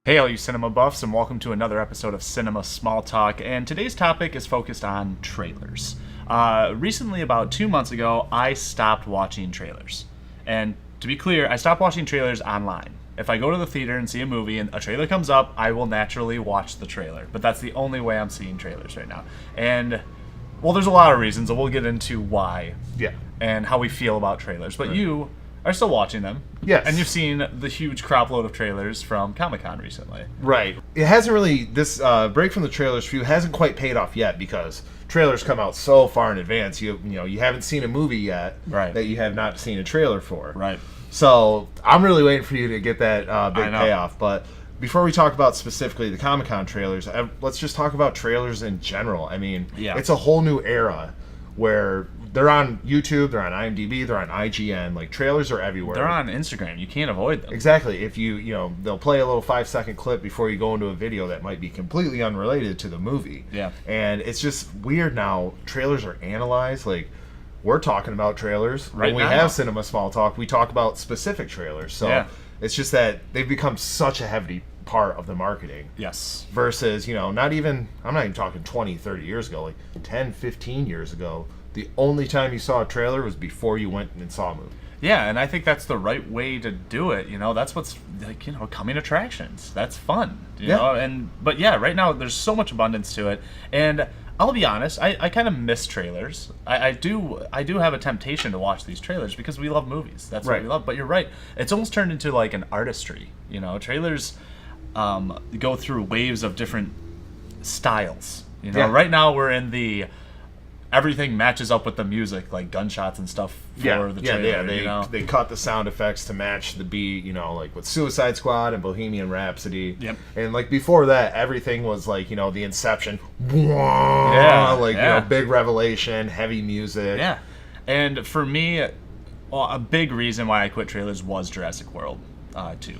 Hey, all you cinema buffs, and welcome to another episode of Cinema Small Talk. And today's topic is focused on trailers. Recently, about 2 months ago, I stopped watching trailers. And to be clear, I stopped watching trailers online. If I go to the theater and see a movie and a trailer comes up, I will naturally watch the trailer. But that's the only way I'm seeing trailers right now. And, well, there's a lot of reasons, and we'll get into why. Yeah. And how we feel about trailers. But you are still watching them. Yes. And you've seen the huge crop load of trailers from Comic-Con recently. Right. It hasn't really, this break from the trailers for you hasn't quite paid off yet because trailers come out so far in advance. You haven't seen a movie yet that you have not seen a trailer for. Right. So I'm really waiting for you to get that big payoff. But before we talk about specifically the Comic-Con trailers, let's just talk about trailers in general. I mean, It's a whole new era where they're on YouTube, they're on IMDb, they're on IGN. Like, trailers are everywhere. They're on Instagram. You can't avoid them. Exactly. If they'll play a little 5-second clip before you go into a video that might be completely unrelated to the movie. Yeah. And it's just weird now. Trailers are analyzed. Like, we're talking about trailers. Right when we now. have Cinema Small Talk, we talk about specific trailers. So it's just that they've become such a heavy part of the marketing. Yes. Versus, I'm not even talking 20, 30 years ago, like 10, 15 years ago. The only time you saw a trailer was before you went and saw a movie. Yeah, and I think that's the right way to do it. That's what's coming attractions. That's fun. But right now there's so much abundance to it, and I'll be honest, I kind of miss trailers. I do have a temptation to watch these trailers because we love movies. That's what we love. But you're right, it's almost turned into like an artistry. Trailers go through waves of different styles. Right now we're in the everything matches up with the music, like gunshots and stuff for the trailer. They cut the sound effects to match the beat, like with Suicide Squad and Bohemian Rhapsody. Yep. And like before that, everything was like, the Inception. Big revelation, heavy music. Yeah. And for me, a big reason why I quit trailers was Jurassic World 2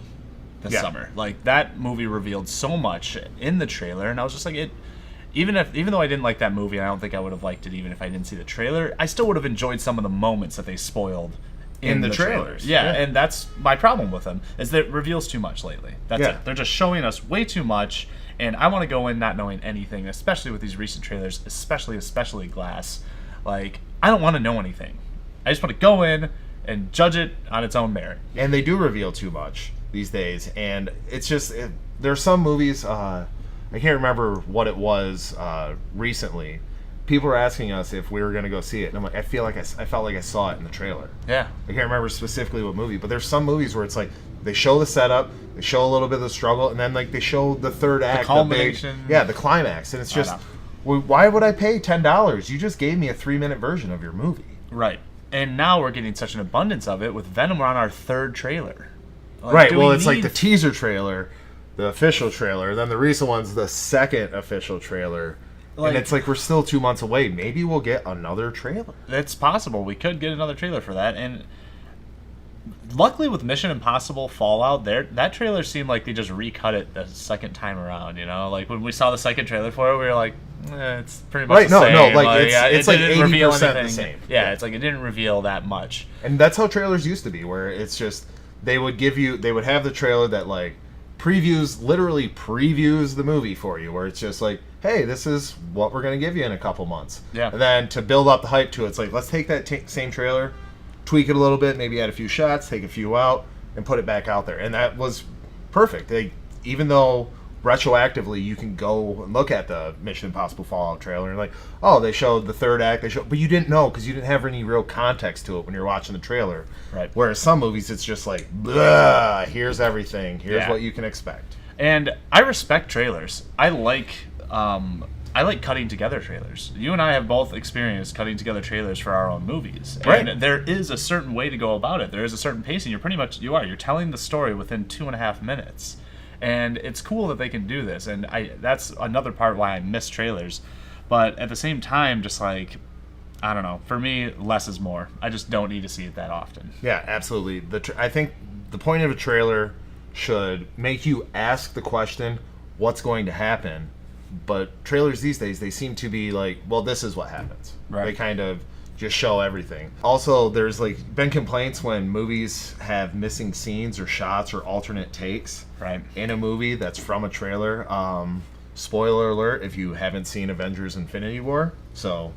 this summer. Like, that movie revealed so much in the trailer, and I was just like, even though I didn't like that movie, I don't think I would have liked it even if I didn't see the trailer, I still would have enjoyed some of the moments that they spoiled in the trailers. Yeah, and that's my problem with them, is that it reveals too much lately. That's it. They're just showing us way too much, and I want to go in not knowing anything, especially with these recent trailers, especially Glass. Like, I don't want to know anything. I just want to go in and judge it on its own merit. And they do reveal too much these days, and it's just, there are some movies, I can't remember what it was recently. People were asking us if we were going to go see it, and I'm like, I felt like I saw it in the trailer. Yeah. I can't remember specifically what movie, but there's some movies where it's like they show the setup, they show a little bit of the struggle, and then like they show the third act, the culmination, the climax, and it's just, why would I pay $10? You just gave me a 3-minute version of your movie. Right. And now we're getting such an abundance of it. With Venom, we're on our 3rd trailer. Like, it's like the teaser trailer, the official trailer, then the recent one's the 2nd official trailer. And it's like we're still 2 months away. Maybe we'll get another trailer. It's possible. We could get another trailer for that. And luckily with Mission Impossible Fallout, that trailer seemed like they just recut it the second time around, Like when we saw the second trailer for it, we were like, it's pretty much the same. It's like 80% the same. Yeah, it's like it didn't reveal that much. And that's how trailers used to be, where it's just, they would have the trailer that like, literally previews the movie for you, where it's just like, hey, this is what we're going to give you in a couple months. Yeah. And then to build up the hype to it, it's like, let's take that same trailer, tweak it a little bit, maybe add a few shots, take a few out, and put it back out there. And that was perfect. Even though retroactively you can go and look at the Mission Impossible Fallout trailer and like, oh, they showed the 3rd act, but you didn't know because you didn't have any real context to it when you're watching the trailer. Right. Whereas some movies, it's just like, blah, here's everything, here's what you can expect. And I respect trailers. I like cutting together trailers. You and I have both experienced cutting together trailers for our own movies. Right. And there is a certain way to go about it. There is a certain pacing. You're telling the story within 2.5 minutes. And it's cool that they can do this, and that's another part why I miss trailers. But at the same time, just like, I don't know, for me, less is more. I just don't need to see it that often. Yeah, absolutely. I think the point of a trailer should make you ask the question, what's going to happen? But trailers these days, they seem to be like, well, this is what happens. Right. They kind of just show everything. Also, there's like been complaints when movies have missing scenes or shots or alternate takes Right. in a movie that's from a trailer. Spoiler alert if you haven't seen Avengers Infinity War. So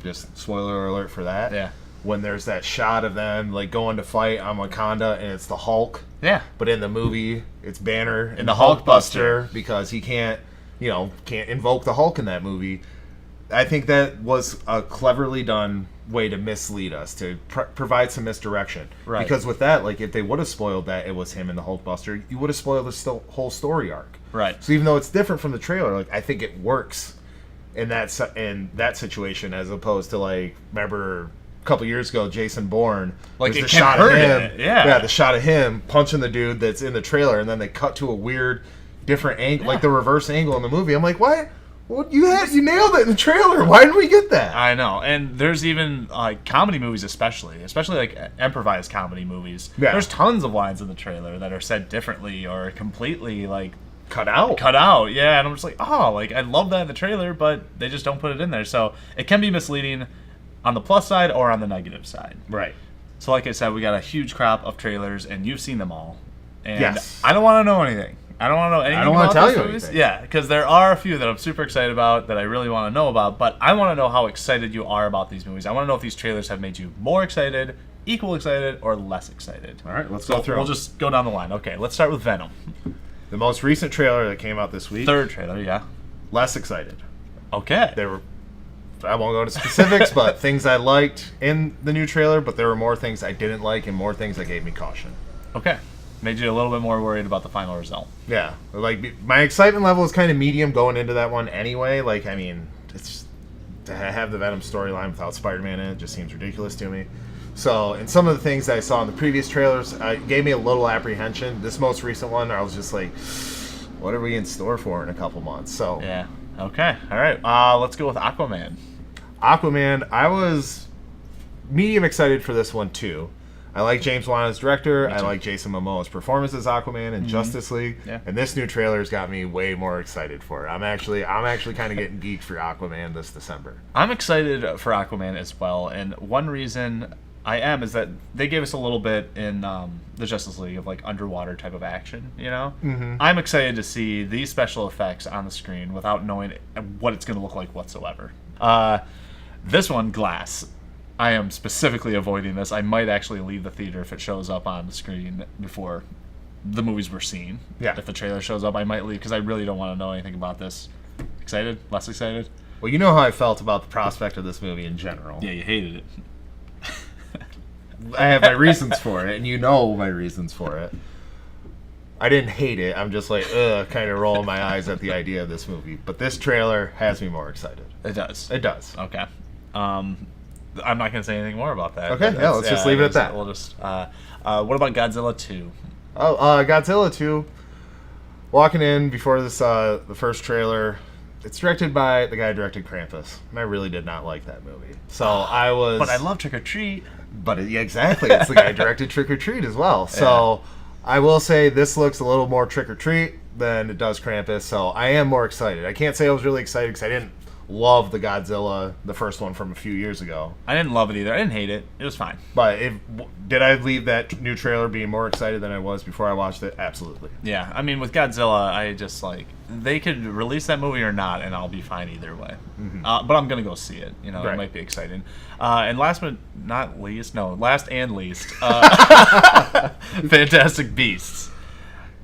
just spoiler alert for that. Yeah. When there's that shot of them like going to fight on Wakanda and it's the Hulk. Yeah. But in the movie, it's Banner and the Hulkbuster because he can't invoke the Hulk in that movie. I think that was a cleverly done way to mislead us, to provide some misdirection. Right. Because with that, like, if they would have spoiled that it was him and the Hulkbuster, you would have spoiled the whole story arc. Right. So even though it's different from the trailer, like, I think it works in that situation as opposed to, like, remember a couple years ago, Jason Bourne, Like, there's it the shot of hurt him, it. Yeah. the shot of him punching the dude that's in the trailer, and then they cut to a weird, different angle, like the reverse angle in the movie. I'm like, what? Well, you nailed it in the trailer. Why didn't we get that? I know, and there's even comedy movies, especially like improvised comedy movies. Yeah. There's tons of lines in the trailer that are said differently or completely like Cut out. Yeah, and I'm just like, oh, like I love that in the trailer, but they just don't put it in there, so it can be misleading on the plus side or on the negative side. Right. So, like I said, we got a huge crop of trailers, and you've seen them all. And Yes. I don't want to know anything. I don't want to know anything. I don't want about to tell these you movies. anything. Yeah, because there are a few that I'm super excited about that I really want to know about. But I want to know how excited you are about these movies. I want to know if these trailers have made you more excited, equal excited, or less excited. All right, let's So go through we'll them. just go down the line. Okay, let's start with Venom. The most recent trailer that came out this week. Third trailer, yeah. Less excited. Okay. There were, I won't go to specifics, but things I liked in the new trailer, but there were more things I didn't like and more things that gave me caution. Okay. Made you a little bit more worried about the final result. Yeah, like my excitement level is kind of medium going into that one anyway. Like, I mean, it's to have the Venom storyline without Spider-Man in it just seems ridiculous to me. So, and some of the things that I saw in the previous trailers gave me a little apprehension. This most recent one, I was just like, what are we in store for in a couple months? So, Yeah. Okay. All right. Let's go with Aquaman. Aquaman, I was medium excited for this one too. I like James Wan as director. I like Jason Momoa's performance as Aquaman in Justice League. Yeah. And this new trailer's got me way more excited for it. I'm actually kind of getting geeked for Aquaman this December. I'm excited for Aquaman as well, and one reason I am is that they gave us a little bit in the Justice League of like underwater type of action, you know? Mm-hmm. I'm excited to see these special effects on the screen without knowing what it's going to look like whatsoever. This one, Glass. I am specifically avoiding this. I might actually leave the theater if it shows up on the screen before the movies we're seeing. Yeah. If the trailer shows up, I might leave because I really don't want to know anything about this. Excited? Less excited? Well, you know how I felt about the prospect of this movie in general. Yeah, you hated it. I have my reasons for it, and you know my reasons for it. I didn't hate it. I'm just like, kind of rolling my eyes at the idea of this movie. But this trailer has me more excited. It does. It does. Okay. I'm not going to say anything more about that. Okay, yeah, let's just leave it at that. We'll just. What about Godzilla 2? Oh, Godzilla 2. Walking in before this, the first trailer, it's directed by the guy who directed Krampus, and I really did not like that movie. So I was. But I love Trick or Treat. But yeah, exactly, it's the guy who directed Trick or Treat as well. So I will say this looks a little more Trick or Treat than it does Krampus. So I am more excited. I can't say I was really excited because I didn't love the Godzilla, the first one from a few years ago. I didn't love it either. I didn't hate it. It was fine. But did I leave that new trailer being more excited than I was before I watched it? Absolutely. Yeah, I mean, with Godzilla, I just like they could release that movie or not, and I'll be fine either way. Mm-hmm. But I'm gonna go see it. You know, Right. It might be exciting. And last and least, Fantastic Beasts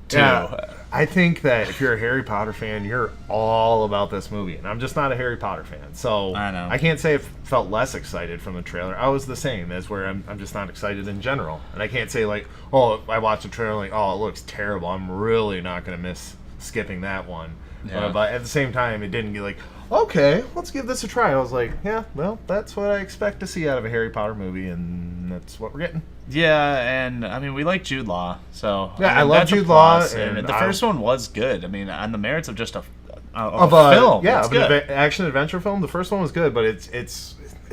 2. Yeah, I think that if you're a Harry Potter fan, you're all about this movie, and I'm just not a Harry Potter fan, so I know. I can't say I felt less excited from the trailer. I was the same as where I'm just not excited in general, and I can't say like, oh, I watched the trailer like, oh, it looks terrible. I'm really not gonna miss skipping that one. Yeah. But at the same time, it didn't get like, okay, let's give this a try. I was like, yeah, well, that's what I expect to see out of a Harry Potter movie, and that's what we're getting. Yeah, and I mean, we like Jude Law, so Yeah, I love that's a Jude Law, plus, and and the first one was good. I mean, on the merits of just a film, yeah, it's of an good. action adventure film. The first one was good, but it's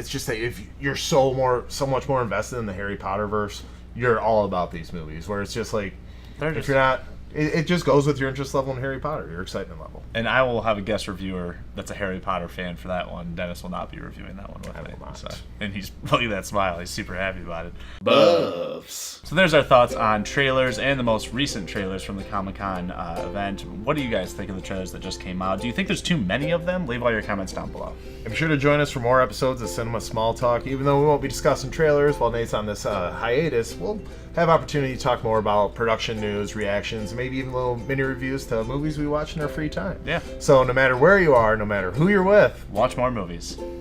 just that if you're so much more invested in the Harry Potter verse, you're all about these movies. Where it's just like, if you're not it just goes with your interest level in Harry Potter, your excitement level. And I will have a guest reviewer that's a Harry Potter fan for that one. Dennis will not be reviewing that one with me. So, and he's look at that smile. He's super happy about it. Buffs. So there's our thoughts on trailers and the most recent trailers from the Comic-Con event. What do you guys think of the trailers that just came out? Do you think there's too many of them? Leave all your comments down below. And be sure to join us for more episodes of Cinema Small Talk. Even though we won't be discussing trailers while Nate's on this hiatus, we'll have opportunity to talk more about production news, reactions, maybe even little mini reviews to movies we watch in our free time. Yeah. So no matter where you are, no matter who you're with, watch more movies.